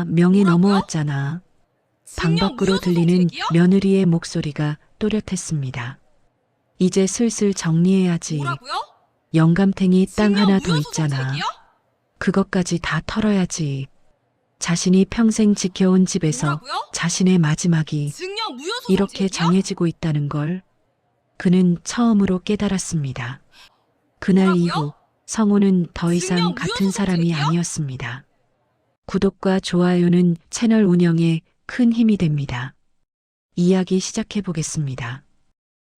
명이 뭐라고요? 넘어왔잖아. 방 증명 밖으로 무효소송 들리는 제기요? 며느리의 목소리가 또렷했습니다. 이제 슬슬 정리해야지. 뭐라고요? 영감탱이 땅 증명 하나 더 무효소송 있잖아. 제기요? 그것까지 다 털어야지. 자신이 평생 지켜온 집에서 뭐라고요? 자신의 마지막이 증명 무효소송 이렇게 제기요? 정해지고 있다는 걸 그는 처음으로 깨달았습니다. 그날 뭐라고요? 이후 성우는 더 이상 증명 같은 무효소송 사람이 제기요? 아니었습니다. 구독과 좋아요는 채널 운영에 큰 힘이 됩니다. 이야기 시작해 보겠습니다.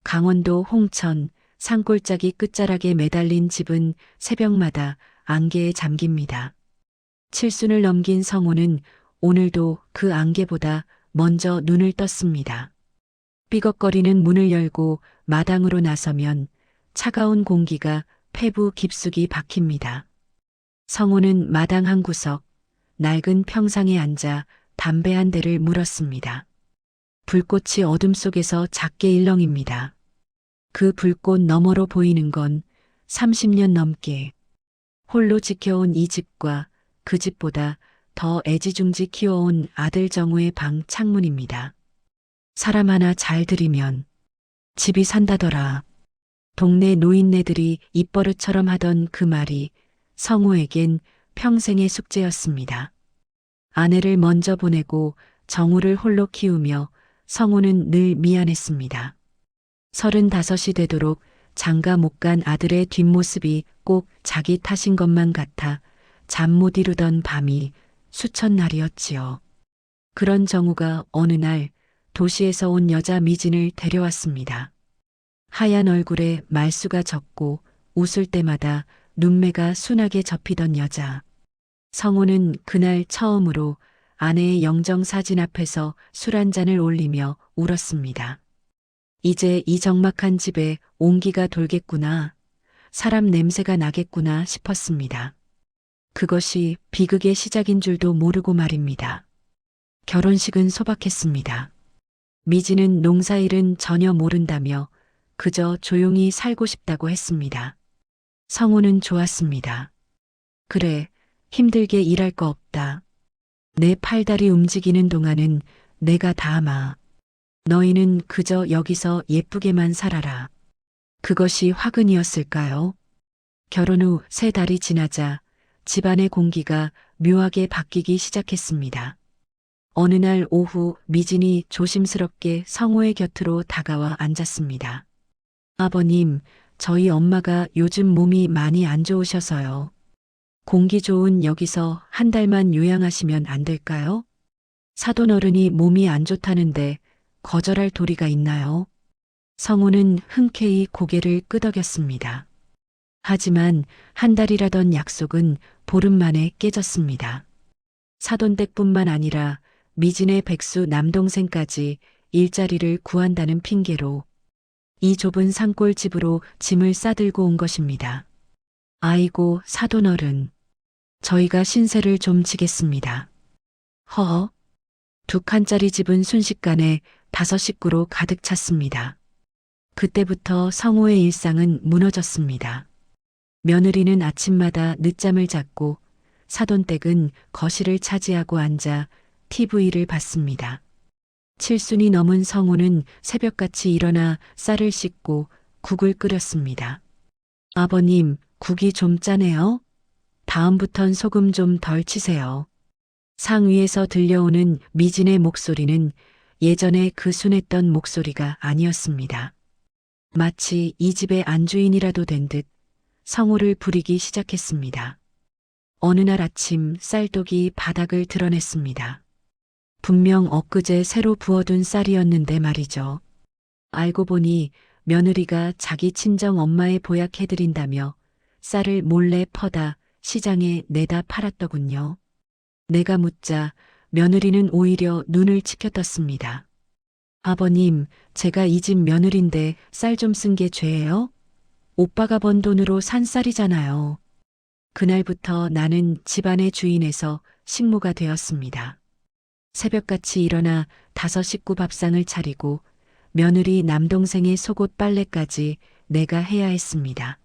강원도 홍천 산골짜기 끝자락에 매달린 집은 새벽마다 안개에 잠깁니다. 칠순을 넘긴 성우는 오늘도 그 안개보다 먼저 눈을 떴습니다. 삐걱거리는 문을 열고 마당으로 나서면 차가운 공기가 폐부 깊숙이 박힙니다. 성우는 마당 한 구석, 낡은 평상에 앉아 담배 한 대를 물었습니다. 불꽃이 어둠 속에서 작게 일렁입니다. 그 불꽃 너머로 보이는 건 30년 넘게 홀로 지켜온 이 집과 그 집보다 더 애지중지 키워온 아들 정우의 방 창문입니다. 사람 하나 잘 들이면 집이 산다더라. 동네 노인네들이 입버릇처럼 하던 그 말이 성우에겐 평생의 숙제였습니다. 아내를 먼저 보내고 정우를 홀로 키우며 성우는 늘 미안했습니다. 35이 되도록 장가 못 간 아들의 뒷모습이 꼭 자기 탓인 것만 같아 잠 못 이루던 밤이 수천 날이었지요. 그런 정우가 어느 날 도시에서 온 여자 미진을 데려왔습니다. 하얀 얼굴에 말수가 적고 웃을 때마다 눈매가 순하게 접히던 여자. 성우는 그날 처음으로 아내의 영정 사진 앞에서 술 한 잔을 올리며 울었습니다. 이제 이 적막한 집에 온기가 돌겠구나, 사람 냄새가 나겠구나 싶었습니다. 그것이 비극의 시작인 줄도 모르고 말입니다. 결혼식은 소박했습니다. 미지는 농사일은 전혀 모른다며 그저 조용히 살고 싶다고 했습니다. 성우는 좋았습니다. 그래, 힘들게 일할 거 없다. 내 팔다리 움직이는 동안은 내가 다 마. 너희는 그저 여기서 예쁘게만 살아라. 그것이 화근이었을까요? 결혼 후 3달이 지나자 집안의 공기가 묘하게 바뀌기 시작했습니다. 어느 날 오후 미진이 조심스럽게 성우의 곁으로 다가와 앉았습니다. 아버님, 저희 엄마가 요즘 몸이 많이 안 좋으셔서요. 공기 좋은 여기서 한 달만 요양하시면 안 될까요? 사돈 어른이 몸이 안 좋다는데 거절할 도리가 있나요? 성우는 흔쾌히 고개를 끄덕였습니다. 하지만 한 달이라던 약속은 보름 만에 깨졌습니다. 사돈댁뿐만 아니라 미진의 백수 남동생까지 일자리를 구한다는 핑계로 이 좁은 산골 집으로 짐을 싸들고 온 것입니다. 아이고, 사돈어른. 저희가 신세를 좀 지겠습니다. 허, 2칸짜리 집은 순식간에 5 식구로 가득 찼습니다. 그때부터 성우의 일상은 무너졌습니다. 며느리는 아침마다 늦잠을 잤고 사돈댁은 거실을 차지하고 앉아 TV를 봤습니다. 칠순이 넘은 성우는 새벽같이 일어나 쌀을 씻고 국을 끓였습니다. 아버님, 국이 좀 짜네요. 다음부턴 소금 좀 덜 치세요. 상 위에서 들려오는 미진의 목소리는 예전에 그 순했던 목소리가 아니었습니다. 마치 이 집의 안주인이라도 된 듯 성우를 부리기 시작했습니다. 어느 날 아침 쌀독이 바닥을 드러냈습니다. 분명 엊그제 새로 부어둔 쌀이었는데 말이죠. 알고 보니 며느리가 자기 친정 엄마의 보약해드린다며 쌀을 몰래 퍼다 시장에 내다 팔았더군요. 내가 묻자 며느리는 오히려 눈을 치켜떴습니다. 아버님, 제가 이 집 며느린데 쌀 좀 쓴 게 죄예요? 오빠가 번 돈으로 산 쌀이잖아요. 그날부터 나는 집안의 주인에서 식모가 되었습니다. 새벽같이 일어나 5 식구 밥상을 차리고 며느리 남동생의 속옷 빨래까지 내가 해야 했습니다.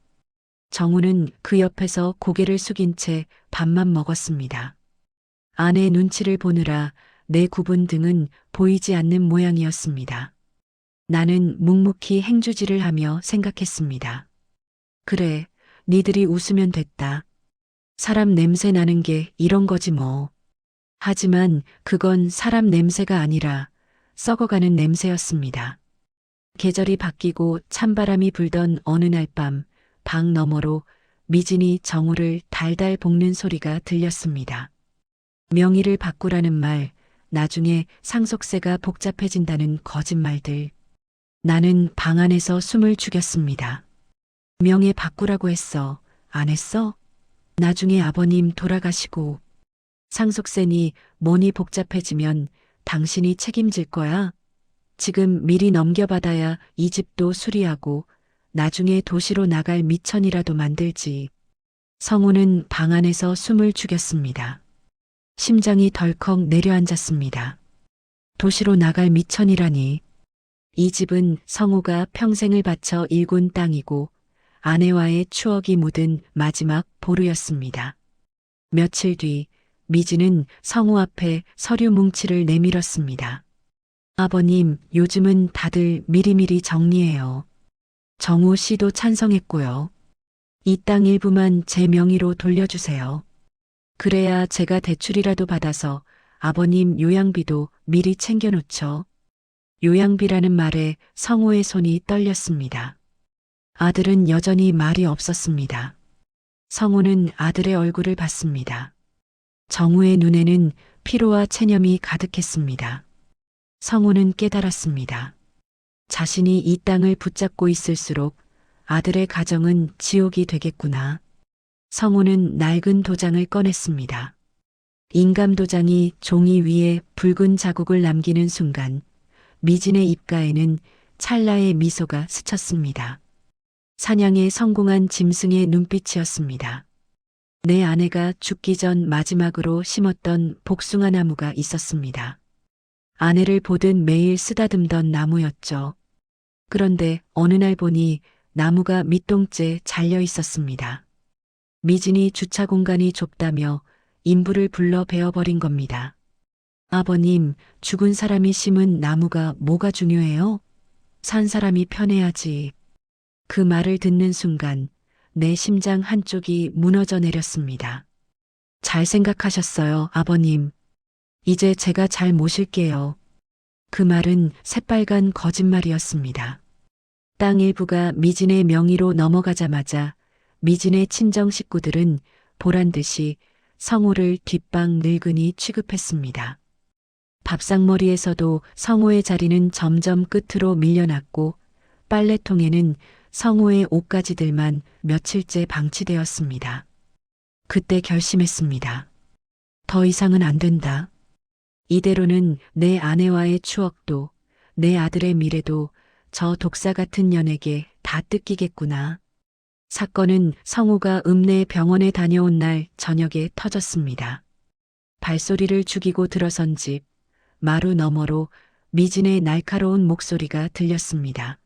정우는 그 옆에서 고개를 숙인 채 밥만 먹었습니다. 아내 눈치를 보느라 내 굽은 등은 보이지 않는 모양이었습니다. 나는 묵묵히 행주지를 하며 생각했습니다. 그래, 니들이 웃으면 됐다. 사람 냄새 나는 게 이런 거지 뭐. 하지만 그건 사람 냄새가 아니라 썩어가는 냄새였습니다. 계절이 바뀌고 찬바람이 불던 어느 날 밤, 방 너머로 미진이 정우를 달달 볶는 소리가 들렸습니다. 명의를 바꾸라는 말, 나중에 상속세가 복잡해진다는 거짓말들. 나는 방 안에서 숨을 죽였습니다. 명예 바꾸라고 했어. 안 했어? 나중에 아버님 돌아가시고 상속세니 뭐니 복잡해지면 당신이 책임질 거야. 지금 미리 넘겨받아야 이 집도 수리하고 나중에 도시로 나갈 미천이라도 만들지. 성우는 방 안에서 숨을 죽였습니다. 심장이 덜컥 내려앉았습니다. 도시로 나갈 미천이라니. 이 집은 성우가 평생을 바쳐 일군 땅이고 아내와의 추억이 묻은 마지막 보루였습니다. 며칠 뒤 미진은 성우 앞에 서류 뭉치를 내밀었습니다. 아버님, 요즘은 다들 미리미리 정리해요. 정우 씨도 찬성했고요. 이 땅 일부만 제 명의로 돌려주세요. 그래야 제가 대출이라도 받아서 아버님 요양비도 미리 챙겨놓죠. 요양비라는 말에 성우의 손이 떨렸습니다. 아들은 여전히 말이 없었습니다. 성우는 아들의 얼굴을 봤습니다. 정우의 눈에는 피로와 체념이 가득했습니다. 성우는 깨달았습니다. 자신이 이 땅을 붙잡고 있을수록 아들의 가정은 지옥이 되겠구나. 성우는 낡은 도장을 꺼냈습니다. 인감도장이 종이 위에 붉은 자국을 남기는 순간 미진의 입가에는 찰나의 미소가 스쳤습니다. 사냥에 성공한 짐승의 눈빛이었습니다. 내 아내가 죽기 전 마지막으로 심었던 복숭아 나무가 있었습니다. 아내를 보듯 매일 쓰다듬던 나무였죠. 그런데 어느 날 보니 나무가 밑동째 잘려 있었습니다. 미진이 주차 공간이 좁다며 인부를 불러 베어버린 겁니다. 아버님, 죽은 사람이 심은 나무가 뭐가 중요해요? 산 사람이 편해야지. 그 말을 듣는 순간 내 심장 한쪽이 무너져 내렸습니다. 잘 생각하셨어요, 아버님. 이제 제가 잘 모실게요. 그 말은 새빨간 거짓말이었습니다. 땅 일부가 미진의 명의로 넘어가자마자 미진의 친정 식구들은 보란듯이 성우를 뒷방 늙은이 취급했습니다. 밥상머리에서도 성우의 자리는 점점 끝으로 밀려났고 빨래통에는 성우의 옷가지들만 며칠째 방치되었습니다. 그때 결심했습니다. 더 이상은 안 된다. 이대로는 내 아내와의 추억도 내 아들의 미래도 저 독사 같은 년에게 다 뜯기겠구나. 사건은 성우가 읍내 병원에 다녀온 날 저녁에 터졌습니다. 발소리를 죽이고 들어선 집, 마루 너머로 미진의 날카로운 목소리가 들렸습니다.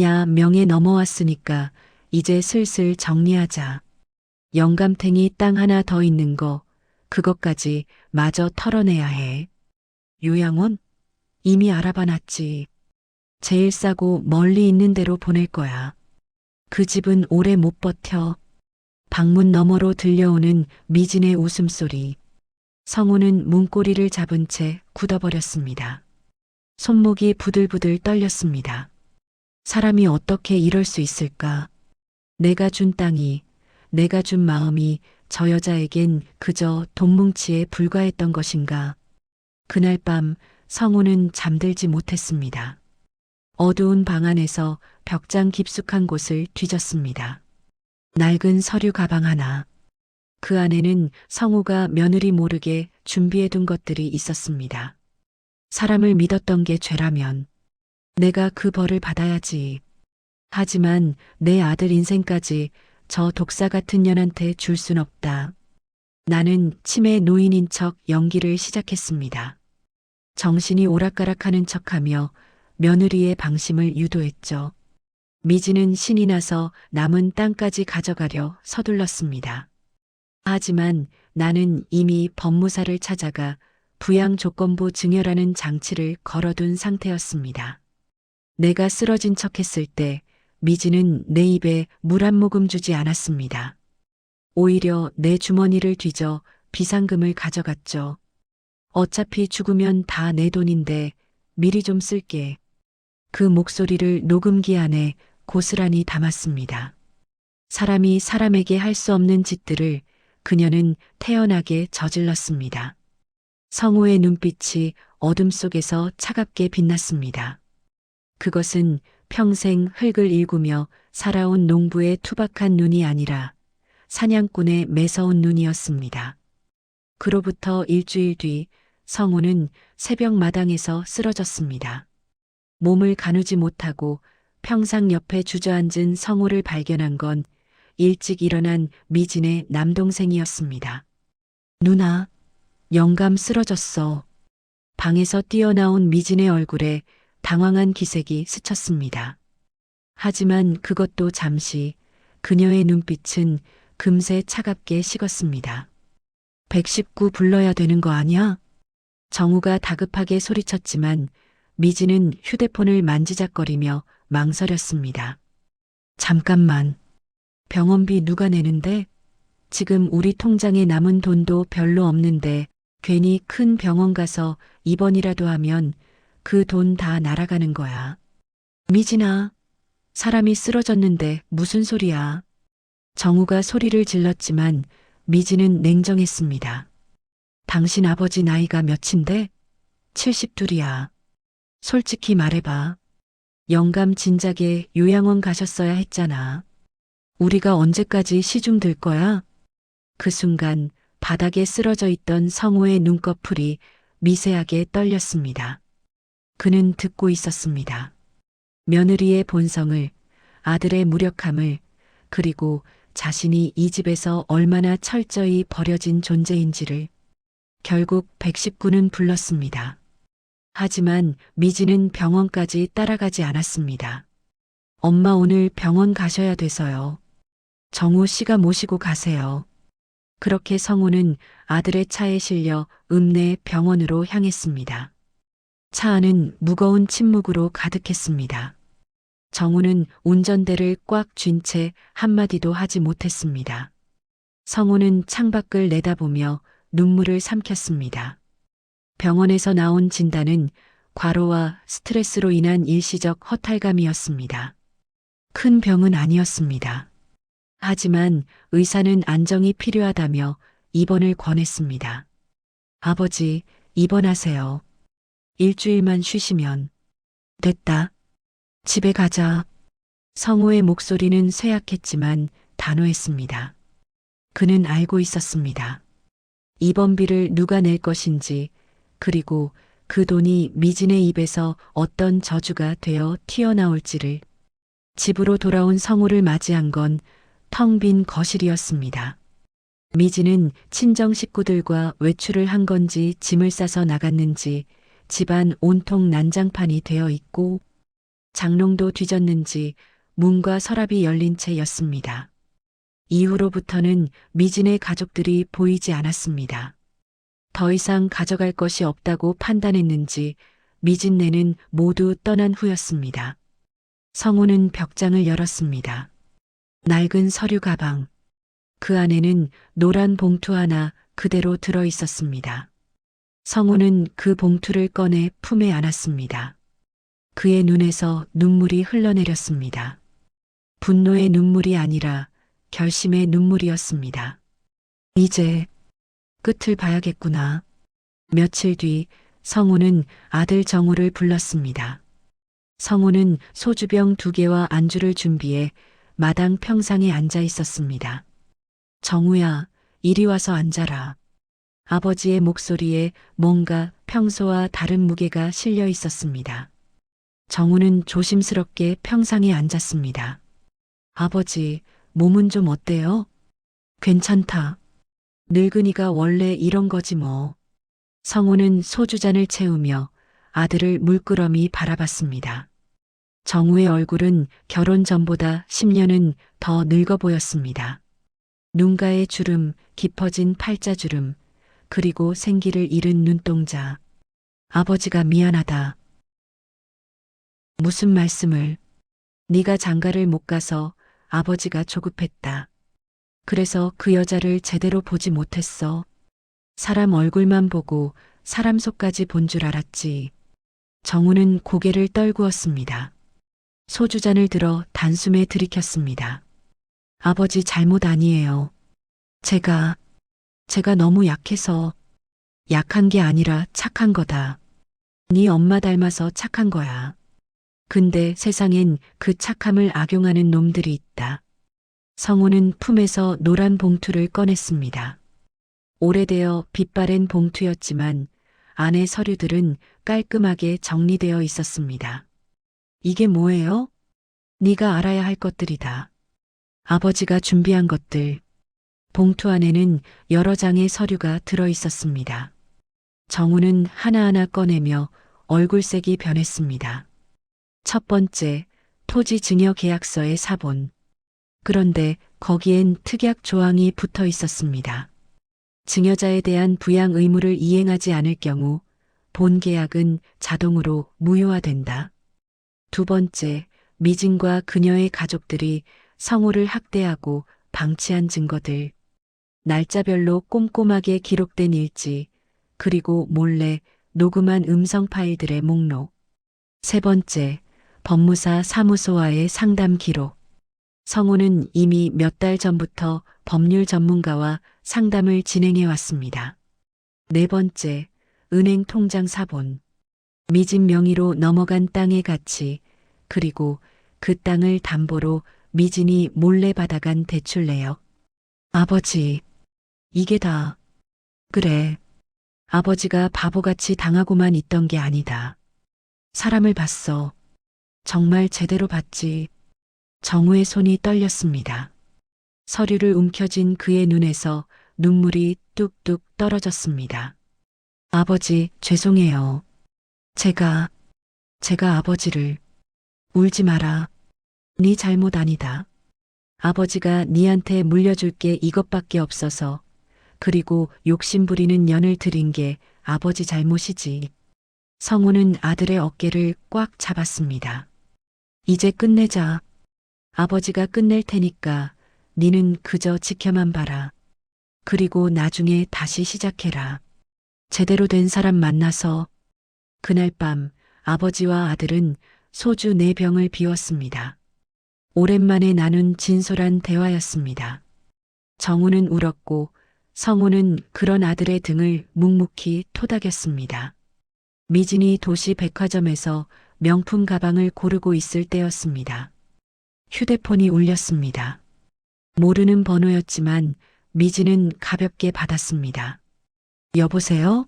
야, 명예 넘어왔으니까 이제 슬슬 정리하자. 영감탱이 땅 하나 더 있는 거, 그것까지 마저 털어내야 해. 요양원? 이미 알아봐 놨지. 제일 싸고 멀리 있는 데로 보낼 거야. 그 집은 오래 못 버텨. 방문 너머로 들려오는 미진의 웃음소리. 성우는 문고리를 잡은 채 굳어버렸습니다. 손목이 부들부들 떨렸습니다. 사람이 어떻게 이럴 수 있을까? 내가 준 땅이, 내가 준 마음이 저 여자에겐 그저 돈뭉치에 불과했던 것인가? 그날 밤 성우는 잠들지 못했습니다. 어두운 방 안에서 벽장 깊숙한 곳을 뒤졌습니다. 낡은 서류 가방 하나. 그 안에는 성우가 며느리 모르게 준비해둔 것들이 있었습니다. 사람을 믿었던 게 죄라면 내가 그 벌을 받아야지. 하지만 내 아들 인생까지 저 독사 같은 년한테 줄 순 없다. 나는 치매 노인인 척 연기를 시작했습니다. 정신이 오락가락하는 척하며 며느리의 방심을 유도했죠. 미진은 신이 나서 남은 땅까지 가져가려 서둘렀습니다. 하지만 나는 이미 법무사를 찾아가 부양조건부 증여라는 장치를 걸어둔 상태였습니다. 내가 쓰러진 척했을 때 미진은 내 입에 물 한 모금 주지 않았습니다. 오히려 내 주머니를 뒤져 비상금을 가져갔죠. 어차피 죽으면 다 내 돈인데 미리 좀 쓸게. 그 목소리를 녹음기 안에 고스란히 담았습니다. 사람이 사람에게 할 수 없는 짓들을 그녀는 태연하게 저질렀습니다. 성호의 눈빛이 어둠 속에서 차갑게 빛났습니다. 그것은 평생 흙을 일구며 살아온 농부의 투박한 눈이 아니라 사냥꾼의 매서운 눈이었습니다. 그로부터 일주일 뒤 성호는 새벽 마당에서 쓰러졌습니다. 몸을 가누지 못하고 평상 옆에 주저앉은 성호를 발견한 건 일찍 일어난 미진의 남동생이었습니다. 누나, 영감 쓰러졌어. 방에서 뛰어나온 미진의 얼굴에 당황한 기색이 스쳤습니다. 하지만 그것도 잠시, 그녀의 눈빛은 금세 차갑게 식었습니다. 119 불러야 되는 거 아니야? 정우가 다급하게 소리쳤지만 미진은 휴대폰을 만지작거리며 망설였습니다. 잠깐만. 병원비 누가 내는데? 지금 우리 통장에 남은 돈도 별로 없는데 괜히 큰 병원 가서 입원이라도 하면 그 돈 다 날아가는 거야. 미진아, 사람이 쓰러졌는데 무슨 소리야? 정우가 소리를 질렀지만 미진은 냉정했습니다. 당신 아버지 나이가 몇인데? 72이야. 솔직히 말해봐. 영감 진작에 요양원 가셨어야 했잖아. 우리가 언제까지 시중 들 거야? 그 순간 바닥에 쓰러져 있던 성호의 눈꺼풀이 미세하게 떨렸습니다. 그는 듣고 있었습니다. 며느리의 본성을, 아들의 무력함을, 그리고 자신이 이 집에서 얼마나 철저히 버려진 존재인지를. 결국 119는 불렀습니다. 하지만 미진은 병원까지 따라가지 않았습니다. 엄마 오늘 병원 가셔야 돼서요. 정우 씨가 모시고 가세요. 그렇게 성우는 아들의 차에 실려 읍내 병원으로 향했습니다. 차 안은 무거운 침묵으로 가득했습니다. 정우는 운전대를 꽉 쥔 채 한마디도 하지 못했습니다. 성우는 창밖을 내다보며 눈물을 삼켰습니다. 병원에서 나온 진단은 과로와 스트레스로 인한 일시적 허탈감이었습니다. 큰 병은 아니었습니다. 하지만 의사는 안정이 필요하다며 입원을 권했습니다. 아버지, 입원하세요. 일주일만 쉬시면. 됐다. 집에 가자. 성우의 목소리는 쇠약했지만 단호했습니다. 그는 알고 있었습니다. 입원비를 누가 낼 것인지, 그리고 그 돈이 미진의 입에서 어떤 저주가 되어 튀어나올지를. 집으로 돌아온 성우를 맞이한 건 텅 빈 거실이었습니다. 미진은 친정 식구들과 외출을 한 건지 짐을 싸서 나갔는지 집안 온통 난장판이 되어 있고 장롱도 뒤졌는지 문과 서랍이 열린 채였습니다. 이후로부터는 미진의 가족들이 보이지 않았습니다. 더 이상 가져갈 것이 없다고 판단했는지 미진네는 모두 떠난 후였습니다. 성우는 벽장을 열었습니다. 낡은 서류 가방. 그 안에는 노란 봉투 하나 그대로 들어 있었습니다. 성우는 그 봉투를 꺼내 품에 안았습니다. 그의 눈에서 눈물이 흘러내렸습니다. 분노의 눈물이 아니라 결심의 눈물이었습니다. 이제 끝을 봐야겠구나. 며칠 뒤 성우는 아들 정우를 불렀습니다. 성우는 소주병 2개와 안주를 준비해 마당 평상에 앉아 있었습니다. 정우야, 이리 와서 앉아라. 아버지의 목소리에 뭔가 평소와 다른 무게가 실려 있었습니다. 정우는 조심스럽게 평상에 앉았습니다. 아버지, 몸은 좀 어때요? 괜찮다. 늙은이가 원래 이런 거지 뭐. 성우는 소주잔을 채우며 아들을 물끄러미 바라봤습니다. 정우의 얼굴은 결혼 전보다 10년은 더 늙어 보였습니다. 눈가의 주름, 깊어진 팔자주름, 그리고 생기를 잃은 눈동자. 아버지가 미안하다. 무슨 말씀을? 네가 장가를 못 가서 아버지가 조급했다. 그래서 그 여자를 제대로 보지 못했어. 사람 얼굴만 보고 사람 속까지 본 줄 알았지. 정우는 고개를 떨구었습니다. 소주잔을 들어 단숨에 들이켰습니다. 아버지 잘못 아니에요. 제가 너무 약해서. 약한 게 아니라 착한 거다. 네 엄마 닮아서 착한 거야. 근데 세상엔 그 착함을 악용하는 놈들이 있다. 성우는 품에서 노란 봉투를 꺼냈습니다. 오래되어 빛바랜 봉투였지만 안의 서류들은 깔끔하게 정리되어 있었습니다. 이게 뭐예요? 네가 알아야 할 것들이다. 아버지가 준비한 것들. 봉투 안에는 여러 장의 서류가 들어 있었습니다. 정우는 하나하나 꺼내며 얼굴색이 변했습니다. 첫 번째, 토지 증여 계약서의 사본. 그런데 거기엔 특약 조항이 붙어 있었습니다. 증여자에 대한 부양 의무를 이행하지 않을 경우 본 계약은 자동으로 무효화된다. 두 번째, 미진과 그녀의 가족들이 성우를 학대하고 방치한 증거들. 날짜별로 꼼꼼하게 기록된 일지, 그리고 몰래 녹음한 음성 파일들의 목록. 세 번째, 법무사 사무소와의 상담 기록. 성우는 이미 몇 달 전부터 법률 전문가와 상담을 진행해 왔습니다. 네 번째, 은행 통장 사본. 미진 명의로 넘어간 땅의 가치, 그리고 그 땅을 담보로 미진이 몰래 받아간 대출 내역. 아버지, 이게 다. 그래. 아버지가 바보같이 당하고만 있던 게 아니다. 사람을 봤어. 정말 제대로 봤지. 정우의 손이 떨렸습니다. 서류를 움켜쥔 그의 눈에서 눈물이 뚝뚝 떨어졌습니다. 아버지, 죄송해요. 제가 아버지를. 울지 마라. 네 잘못 아니다. 아버지가 네한테 물려줄 게 이것밖에 없어서, 그리고 욕심부리는 년을 들인 게 아버지 잘못이지. 성우는 아들의 어깨를 꽉 잡았습니다. 이제 끝내자. 아버지가 끝낼 테니까 니는 그저 지켜만 봐라. 그리고 나중에 다시 시작해라. 제대로 된 사람 만나서. 그날 밤 아버지와 아들은 소주 4병을 비웠습니다. 오랜만에 나눈 진솔한 대화였습니다. 정우는 울었고 성우는 그런 아들의 등을 묵묵히 토닥였습니다. 미진이 도시 백화점에서 명품 가방을 고르고 있을 때였습니다. 휴대폰이 울렸습니다. 모르는 번호였지만 미진은 가볍게 받았습니다. 여보세요?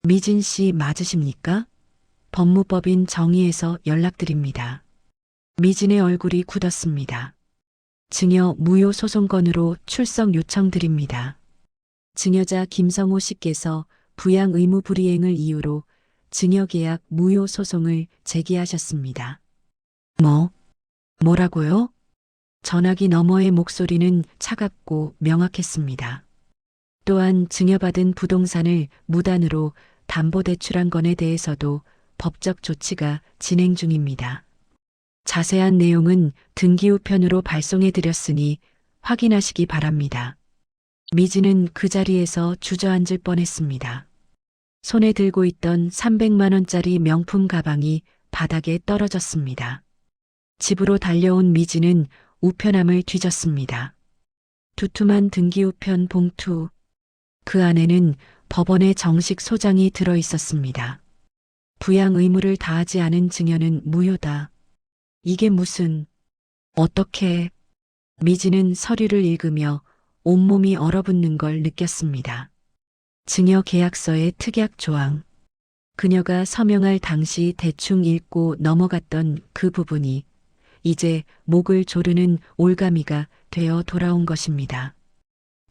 미진 씨 맞으십니까? 법무법인 정의에서 연락드립니다. 미진의 얼굴이 굳었습니다. 증여 무효 소송건으로 출석 요청드립니다. 증여자 김성호 씨께서 부양 의무 불이행을 이유로 증여계약 무효 소송을 제기하셨습니다. 뭐라고요? 전화기 너머의 목소리는 차갑고 명확했습니다. 또한 증여받은 부동산을 무단으로 담보대출한 건에 대해서도 법적 조치가 진행 중입니다. 자세한 내용은 등기우편으로 발송해 드렸으니 확인하시기 바랍니다. 미진은 그 자리에서 주저앉을 뻔했습니다. 손에 들고 있던 300만 원짜리 명품 가방이 바닥에 떨어졌습니다. 집으로 달려온 미진은 우편함을 뒤졌습니다. 두툼한 등기우편 봉투. 그 안에는 법원의 정식 소장이 들어 있었습니다. 부양 의무를 다하지 않은 증여는 무효다. 이게 무슨, 어떻게. 미진은 서류를 읽으며 온몸이 얼어붙는 걸 느꼈습니다. 증여 계약서의 특약 조항. 그녀가 서명할 당시 대충 읽고 넘어갔던 그 부분이 이제 목을 조르는 올가미가 되어 돌아온 것입니다.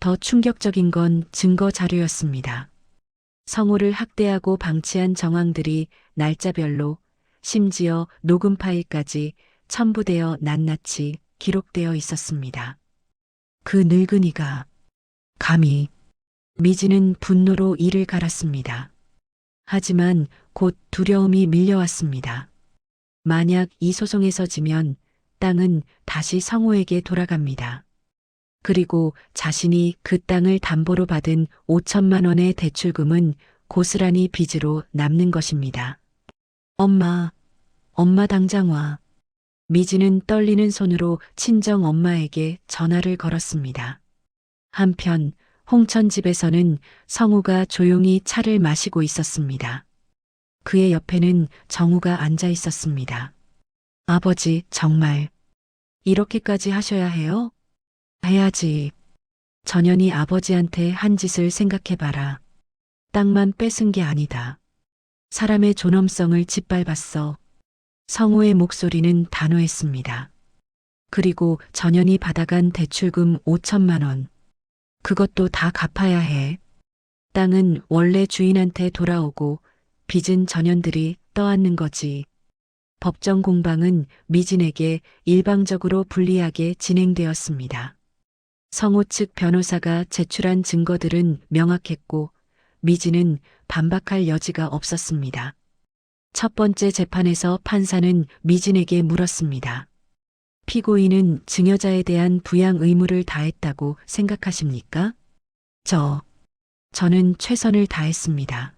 더 충격적인 건 증거 자료였습니다. 성우를 학대하고 방치한 정황들이 날짜별로, 심지어 녹음 파일까지 첨부되어 낱낱이 기록되어 있었습니다. 그 늙은이가 감히. 미진은 분노로 이를 갈았습니다. 하지만 곧 두려움이 밀려왔습니다. 만약 이 소송에서 지면 땅은 다시 성호에게 돌아갑니다. 그리고 자신이 그 땅을 담보로 받은 5천만 원의 대출금은 고스란히 빚으로 남는 것입니다. 엄마, 엄마 당장 와. 미지는 떨리는 손으로 친정 엄마에게 전화를 걸었습니다. 한편 홍천 집에서는 성우가 조용히 차를 마시고 있었습니다. 그의 옆에는 정우가 앉아 있었습니다. 아버지, 정말 이렇게까지 하셔야 해요? 해야지. 전현이 아버지한테 한 짓을 생각해봐라. 땅만 뺏은 게 아니다. 사람의 존엄성을 짓밟았어. 성우의 목소리는 단호했습니다. 그리고 전현이 받아간 대출금 5천만 원. 그것도 다 갚아야 해. 땅은 원래 주인한테 돌아오고 빚은 전현들이 떠안는 거지. 법정 공방은 미진에게 일방적으로 불리하게 진행되었습니다. 성우 측 변호사가 제출한 증거들은 명확했고 미진은 반박할 여지가 없었습니다. 첫 번째 재판에서 판사는 미진에게 물었습니다. 피고인은 증여자에 대한 부양 의무를 다했다고 생각하십니까? 저는 최선을 다했습니다.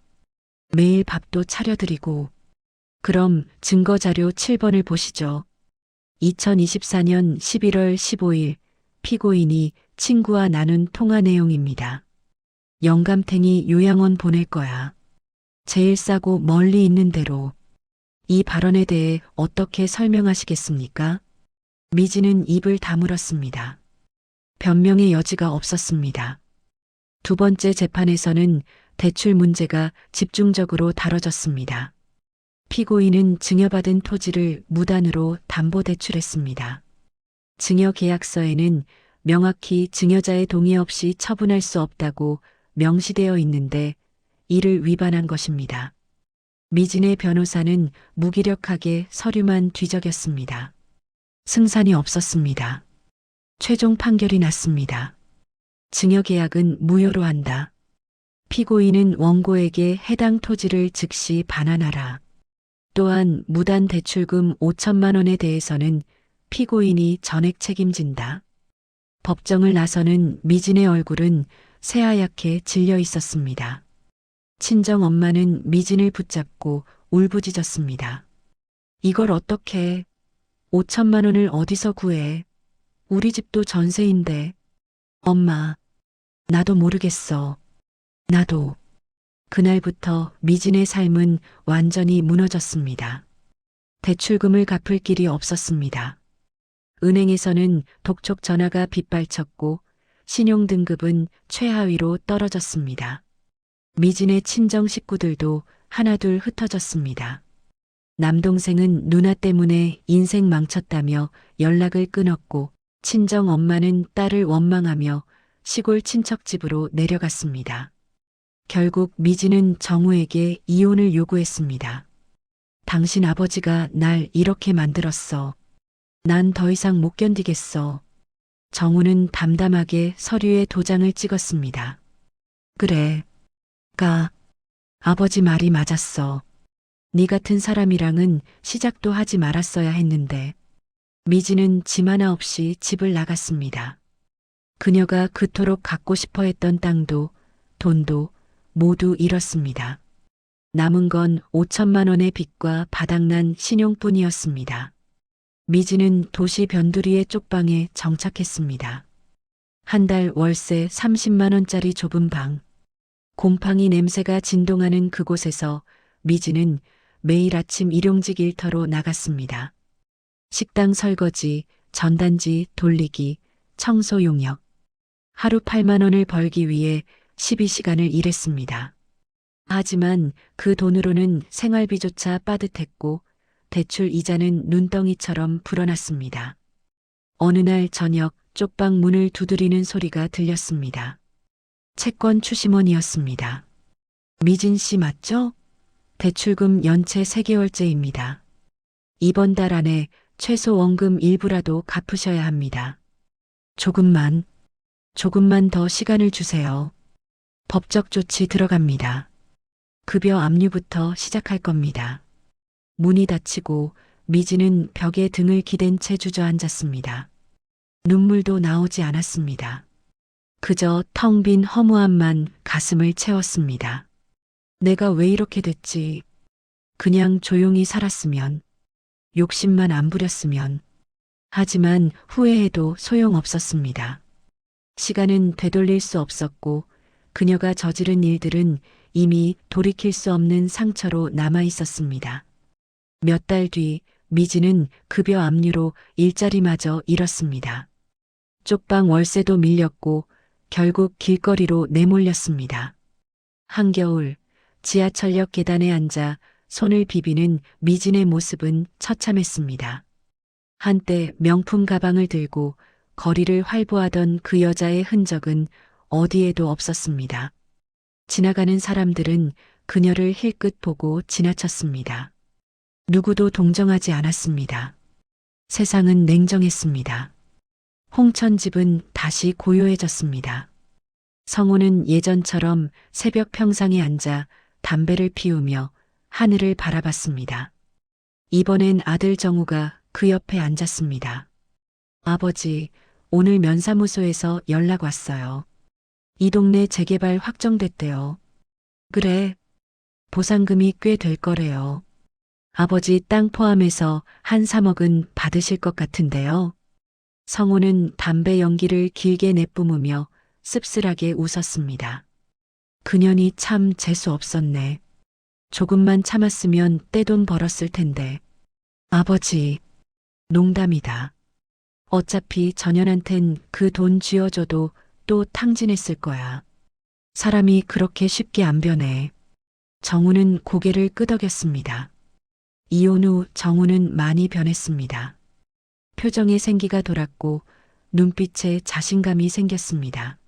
매일 밥도 차려드리고. 그럼 증거자료 7번을 보시죠. 2024년 11월 15일 피고인이 친구와 나눈 통화 내용입니다. 영감탱이 요양원 보낼 거야. 제일 싸고 멀리 있는 데로. 이 발언에 대해 어떻게 설명하시겠습니까? 미지는 입을 다물었습니다. 변명의 여지가 없었습니다. 두 번째 재판에서는 대출 문제가 집중적으로 다뤄졌습니다. 피고인은 증여받은 토지를 무단으로 담보대출했습니다. 증여계약서에는 명확히 증여자의 동의 없이 처분할 수 없다고 명시되어 있는데 이를 위반한 것입니다. 미진의 변호사는 무기력하게 서류만 뒤적였습니다. 승산이 없었습니다. 최종 판결이 났습니다. 증여계약은 무효로 한다. 피고인은 원고에게 해당 토지를 즉시 반환하라. 또한 무단 대출금 5천만 원에 대해서는 피고인이 전액 책임진다. 법정을 나서는 미진의 얼굴은 새하얗게 질려 있었습니다. 친정 엄마는 미진을 붙잡고 울부짖었습니다. 이걸 어떻게 5천만 원을 어디서 구해? 우리 집도 전세인데. 엄마, 나도 모르겠어. 나도. 그날부터 미진의 삶은 완전히 무너졌습니다. 대출금을 갚을 길이 없었습니다. 은행에서는 독촉 전화가 빗발쳤고 신용등급은 최하위로 떨어졌습니다. 미진의 친정 식구들도 하나둘 흩어졌습니다. 남동생은 누나 때문에 인생 망쳤다며 연락을 끊었고 친정 엄마는 딸을 원망하며 시골 친척집으로 내려갔습니다. 결국 미진은 정우에게 이혼을 요구했습니다. 당신 아버지가 날 이렇게 만들었어. 난 더 이상 못 견디겠어. 정우는 담담하게 서류에 도장을 찍었습니다. 그래. 아버지 말이 맞았어. 네 같은 사람이랑은 시작도 하지 말았어야 했는데. 미진은 짐 하나 없이 집을 나갔습니다. 그녀가 그토록 갖고 싶어 했던 땅도 돈도 모두 잃었습니다. 남은 건 5천만 원의 빚과 바닥난 신용뿐이었습니다. 미진은 도시 변두리의 쪽방에 정착했습니다. 한 달 월세 30만 원짜리 좁은 방. 곰팡이 냄새가 진동하는 그곳에서 미진은 매일 아침 일용직 일터로 나갔습니다. 식당 설거지, 전단지 돌리기, 청소 용역. 하루 8만 원을 벌기 위해 12시간을 일했습니다. 하지만 그 돈으로는 생활비조차 빠듯했고 대출 이자는 눈덩이처럼 불어났습니다. 어느 날 저녁 쪽방 문을 두드리는 소리가 들렸습니다. 채권 추심원이었습니다. 미진 씨 맞죠? 대출금 연체 3개월째입니다. 이번 달 안에 최소 원금 일부라도 갚으셔야 합니다. 조금만. 조금만 더 시간을 주세요. 법적 조치 들어갑니다. 급여 압류부터 시작할 겁니다. 문이 닫히고 미지는 벽에 등을 기댄 채 주저앉았습니다. 눈물도 나오지 않았습니다. 그저 텅 빈 허무함만 가슴을 채웠습니다. 내가 왜 이렇게 됐지? 그냥 조용히 살았으면, 욕심만 안 부렸으면. 하지만 후회해도 소용없었습니다. 시간은 되돌릴 수 없었고 그녀가 저지른 일들은 이미 돌이킬 수 없는 상처로 남아 있었습니다. 몇 달 뒤 미지는 급여 압류로 일자리마저 잃었습니다. 쪽방 월세도 밀렸고 결국 길거리로 내몰렸습니다. 한겨울 지하철역 계단에 앉아 손을 비비는 미진의 모습은 처참했습니다. 한때 명품 가방을 들고 거리를 활보하던 그 여자의 흔적은 어디에도 없었습니다. 지나가는 사람들은 그녀를 힐끗 보고 지나쳤습니다. 누구도 동정하지 않았습니다. 세상은 냉정했습니다. 홍천집은 다시 고요해졌습니다. 성우는 예전처럼 새벽 평상에 앉아 담배를 피우며 하늘을 바라봤습니다. 이번엔 아들 정우가 그 옆에 앉았습니다. 아버지, 오늘 면사무소에서 연락 왔어요. 이 동네 재개발 확정됐대요. 그래, 보상금이 꽤 될 거래요. 아버지 땅 포함해서 한 3억은 받으실 것 같은데요. 성우는 담배 연기를 길게 내뿜으며 씁쓸하게 웃었습니다. 그년이 참 재수 없었네. 조금만 참았으면 떼돈 벌었을 텐데. 아버지, 농담이다. 어차피 전현한텐 그 돈 쥐어줘도 또 탕진했을 거야. 사람이 그렇게 쉽게 안 변해. 정우는 고개를 끄덕였습니다. 이혼 후 정우는 많이 변했습니다. 표정에 생기가 돌았고 눈빛에 자신감이 생겼습니다.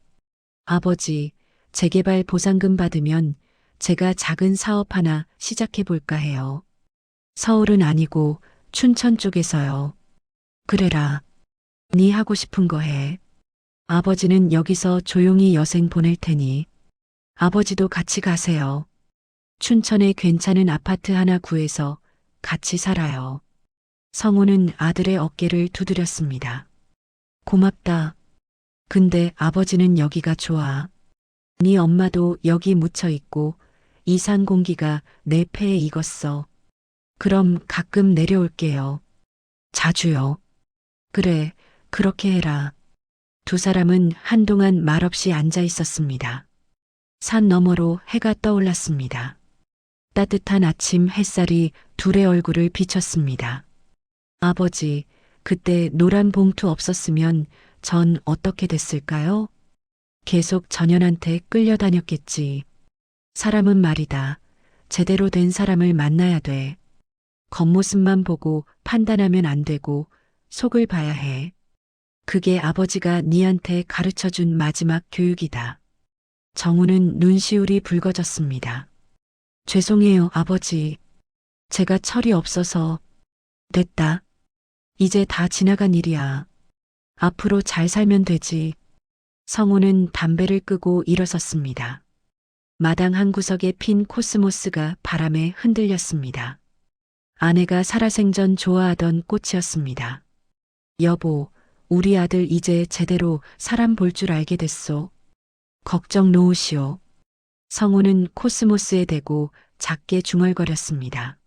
아버지, 재개발 보상금 받으면 제가 작은 사업 하나 시작해 볼까 해요. 서울은 아니고 춘천 쪽에서요. 그래라. 네 하고 싶은 거 해. 아버지는 여기서 조용히 여생 보낼 테니 아버지도 같이 가세요. 춘천에 괜찮은 아파트 하나 구해서 같이 살아요. 성우는 아들의 어깨를 두드렸습니다. 고맙다. 근데 아버지는 여기가 좋아. 네 엄마도 여기 묻혀 있고 이산 공기가 내 폐에 익었어. 그럼 가끔 내려올게요. 자주요. 그래, 그렇게 해라. 두 사람은 한동안 말없이 앉아 있었습니다. 산 너머로 해가 떠올랐습니다. 따뜻한 아침 햇살이 둘의 얼굴을 비췄습니다. 아버지, 그때 노란 봉투 없었으면 전 어떻게 됐을까요? 계속 전현한테 끌려다녔겠지. 사람은 말이다. 제대로 된 사람을 만나야 돼. 겉모습만 보고 판단하면 안 되고 속을 봐야 해. 그게 아버지가 니한테 가르쳐준 마지막 교육이다. 정우는 눈시울이 붉어졌습니다. 죄송해요, 아버지. 제가 철이 없어서. 됐다. 이제 다 지나간 일이야. 앞으로 잘 살면 되지. 성우는 담배를 끄고 일어섰습니다. 마당 한 구석에 핀 코스모스가 바람에 흔들렸습니다. 아내가 살아생전 좋아하던 꽃이었습니다. 여보, 우리 아들 이제 제대로 사람 볼 줄 알게 됐소. 걱정 놓으시오. 성우는 코스모스에 대고 작게 중얼거렸습니다.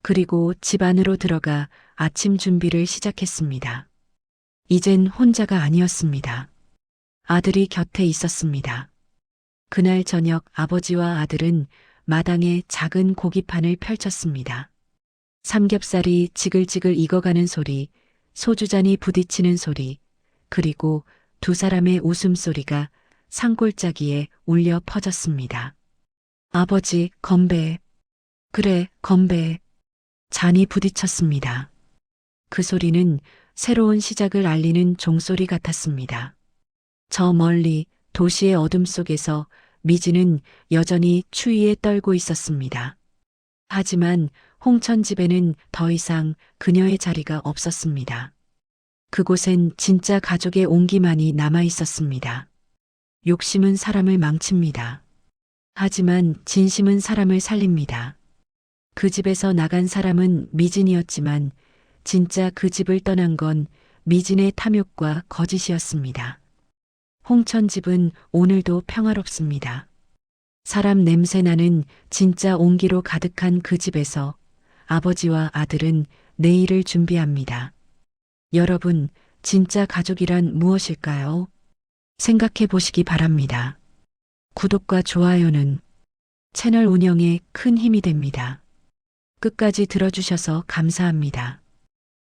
그리고 집 안으로 들어가 아침 준비를 시작했습니다. 이젠 혼자가 아니었습니다. 아들이 곁에 있었습니다. 그날 저녁 아버지와 아들은 마당에 작은 고기판을 펼쳤습니다. 삼겹살이 지글지글 익어가는 소리, 소주잔이 부딪히는 소리, 그리고 두 사람의 웃음소리가 산골짜기에 울려 퍼졌습니다. 아버지, 건배. 그래, 건배. 잔이 부딪혔습니다. 그 소리는 새로운 시작을 알리는 종소리 같았습니다. 저 멀리 도시의 어둠 속에서 미지는 여전히 추위에 떨고 있었습니다. 하지만 홍천 집에는 더 이상 그녀의 자리가 없었습니다. 그곳엔 진짜 가족의 온기만이 남아 있었습니다. 욕심은 사람을 망칩니다. 하지만 진심은 사람을 살립니다. 그 집에서 나간 사람은 미진이었지만 진짜 그 집을 떠난 건 미진의 탐욕과 거짓이었습니다. 홍천 집은 오늘도 평화롭습니다. 사람 냄새 나는 진짜 온기로 가득한 그 집에서 아버지와 아들은 내일을 준비합니다. 여러분, 진짜 가족이란 무엇일까요? 생각해 보시기 바랍니다. 구독과 좋아요는 채널 운영에 큰 힘이 됩니다. 끝까지 들어주셔서 감사합니다.